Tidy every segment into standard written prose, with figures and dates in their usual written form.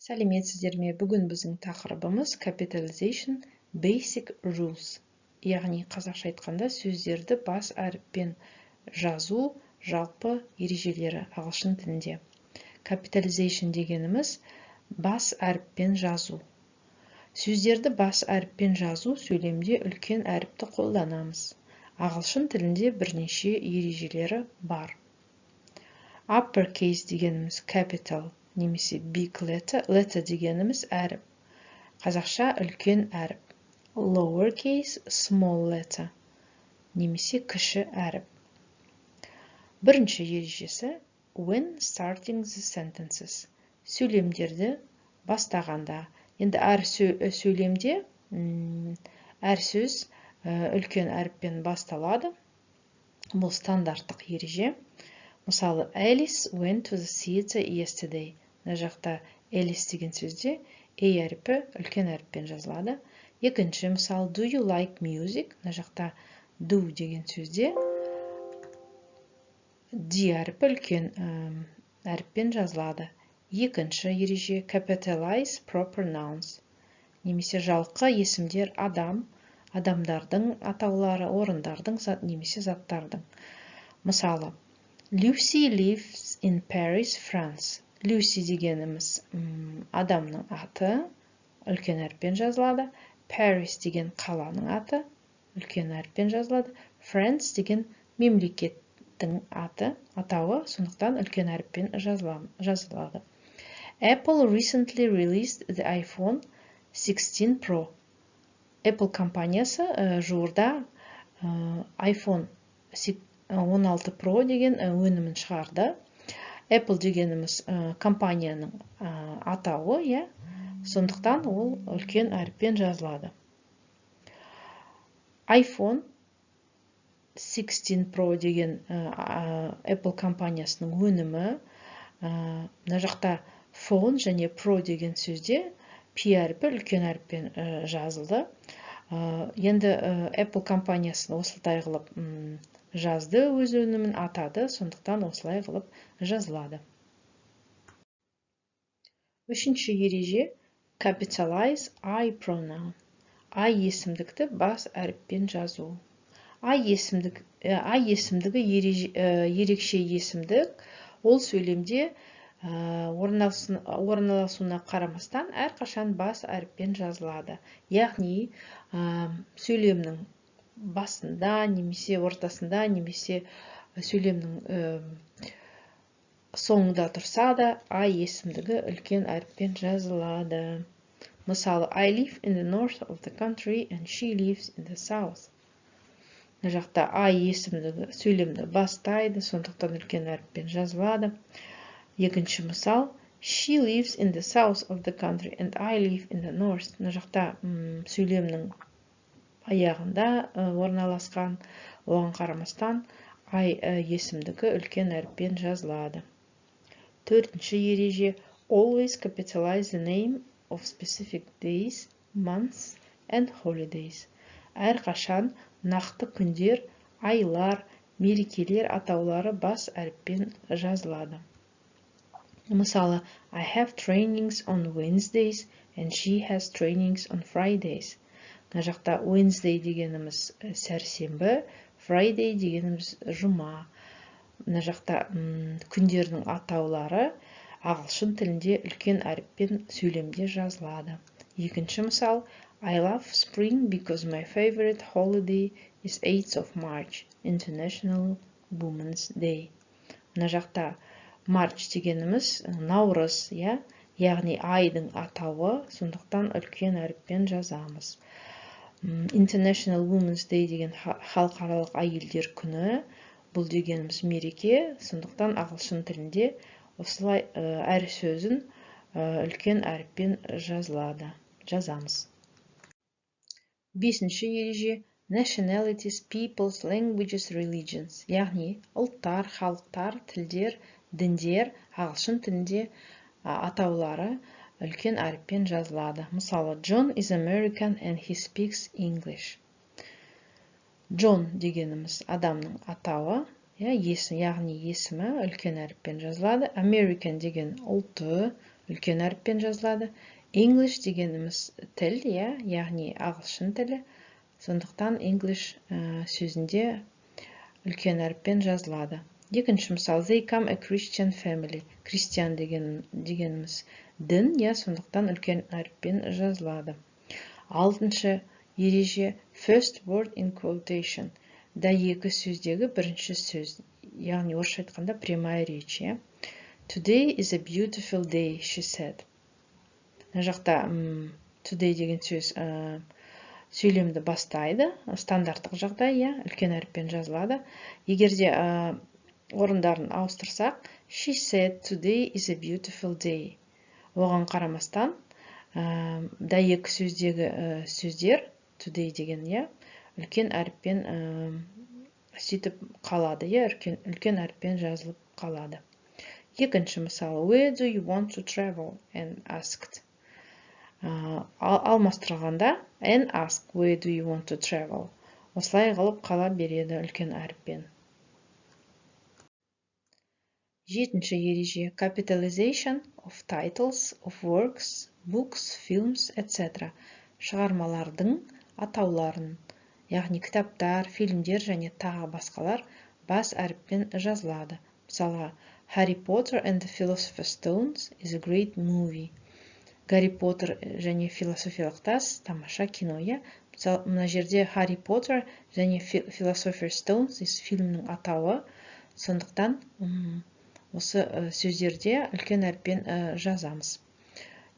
Сәлеметсіздер ме? Бүгін біздің тақырыбымыз Capitalization Basic Rules. Яғни қазақша айтқанда сөздерді бас әріппен жазу жалпы ережелері ағылшын тілінде. Capitalization дегеніміз бас әріппен жазу. Сөздерді бас әріппен жазу сөйлемде үлкен әріпті қолданамыз. Ағылшын тілінде бірнеше ережелері бар. Uppercase дегеніміз capital немесе big letter дегеніміз әріп. Қазақша үлкен әріп. Lowercase small letter немесе кіші әріп. Бірінші ережесі when starting the sentences. Сөйлемдерді бастағанда. Енді әр сөйлемде әр сөз үлкен әріппен басталады. Бұл стандарттық ереже. Мысалы, Alice went to the theater yesterday. Мына жақта Alice деген сөзде A әріпі үлкен әріппен жазылады. Екінші мысал, do you like music? Мына жақта do деген сөзде D әріпі үлкен әріппен жазылады. Екінші ереже capitalize proper nouns. Немесе жалқы есімдер адамдардың атаулары, орындардың немесе заттардың. Мысалы, Lucy lives in Paris, France. Lucy дегеніміз адамның аты, үлкен әріппен жазылады. Paris деген қаланың аты, үлкен әріппен жазылады. France деген мемлекеттің аты, атауы, сондықтан үлкен әріппен жазылады. Apple recently released the iPhone 16 Pro. Apple компаниясы жуырда iPhone 16 Pro деген өнімін шығарды. Apple дегеніміз компанияның атауы, сондықтан ол үлкен әріппен жазылады. iPhone 16 Pro деген Apple компаниясының өнімі. Мына жақта phone және Pro деген сөзде P әріпі үлкен әріппен жазылды. Енді Apple компаниясын осылай қылып жазды, өз өнімін атады, сондықтан осылай қылып жазылады. Үшінші ереже capitalize I pronoun. I есімдікті бас әріппен жазу. I есімдігі ерекше есімдік, ол сөйлемде орналасуына қарамастан әрқашан бас әріппен жазылады. Яғни сөйлемнің басында, немесе ортасында, немесе сөйлемнің соңында тұрса да, I есімдігі үлкен әріппен жазылады. Мысалы, I live in the north of the country and she lives in the south. Мына жақта I есімдігі сөйлемді бастайды, сондықтан үлкен әріппен жазылады. Екінші мысал, she lives in the south of the country and I live in the north. Мына жақта сөйлемнің аяғында орналасқан, оған қарамастан I есімдігі үлкен әріппен жазылады. Төртінші ереже always capitalize the name of specific days, months and holidays. Әрқашан нақты күндер, айлар, мерекелер атаулары бас әріппен жазылады. Мысалы, I have trainings on Wednesdays and she has trainings on Fridays. Мына жақта Wednesday дегеніміз сәрсенбі, Friday дегеніміз жұма. Мына жақта күндердің атаулары ағылшын тілінде үлкен әріппен сөйлемде жазылады. Екінші мысал, I love spring because my favorite holiday is 8th of March, International Women's Day. Мына жақта March дегеніміз наурыз, яғни айдың атауы, сондықтан үлкен әріппен жазамыз. International Women's Day деген халықаралық әйелдер күні, бұл дегеніміз мереке, сондықтан ағылшын тілінде осылай әр сөзін үлкен әріппен жазамыз. Бесінші ереже nationalities, peoples, languages, religions. Яғни ұлттар, халықтар, тілдер, діндер, ағылшын тілінде атаулары үлкен әріппен жазылады. Мысалы, John is American and he speaks English. John дегеніміз адамның атауы, яғни есімі үлкен әріппен жазылады. American деген ұлты, үлкен әріппен жазылады. English дегеніміз тіл, яғни ағылшын тілі. Сондықтан English сөзінде үлкен әріппен жазылады. Екінші мысал, they come a Christian family. Кристиан дегеніміз дін, сондықтан үлкен әріппен жазылады. Алтыншы ереже, first word in quotation. Дәйегі сөздегі бірінші сөз, яғни орысша айтқанда прямая речь. Today is a beautiful day, she said. Мына жақта today деген сөз сөйлемді бастайды, стандарттық жағдай, үлкен әріппен жазылады. Егерде орындарын ауыстырсақ, she said today is a beautiful day. Оған қарамастан, дәйек сөздегі сөздер, today деген, үлкен әріппен сөйтіп қалады, үлкен әріппен жазылып қалады. Екінші мысалы, where do you want to travel? And asked. Алмастырғанда, and ask, where do you want to travel? Осылай қылып қала береді үлкен әріппен. Жетінші ереже, capitalization of titles of works, books, films, etc. Шығармалардың атауларын, яғни кітаптар, фильмдер және тағы басқалар бас әріппен жазылады. Мысалға, Harry Potter and the Philosopher's Stone is a great movie. Гарри Поттер және философиялық тас тамаша кино. Мына жерде Harry Potter және Philosopher's Stone фильмнің атауы. Сондықтан осы сөздерде үлкен әріппен жазамыз.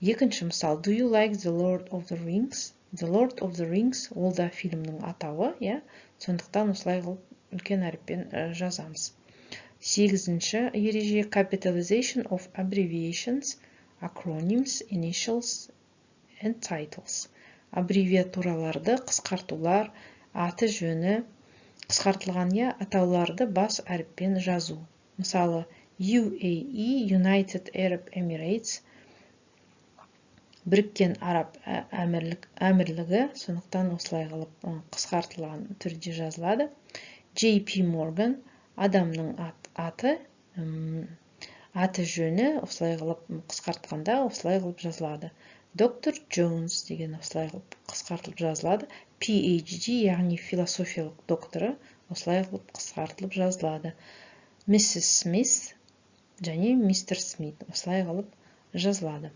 Екінші мысал, do you like the Lord of the Rings? The Lord of the Rings ол да фильмнің атауы. Сондықтан осылай қылып үлкен әріппен жазамыз. Сегізінші ереже, capitalization of abbreviations, acronyms, initials and titles. Аббревиатураларды, қысқартулар, аты жөні, қысқартылған атауларды бас әріппен жазу. Мысалы, UAE, United Arab Emirates, Біріккен Араб әмірлігі, сондықтан осылай қылып қысқартылған түрде жазылады. JP Morgan, адамның аты, аты жөні осылай қылып қысқартқанда осылай қылып жазылады. Доктор Джонс деген осылай қылып қысқартылып жазылады. PhD, яғни философиялық докторы, осылай қылып қысқартылып жазылады. Mrs. Smith және Mr. Smith осылай қылып жазылады.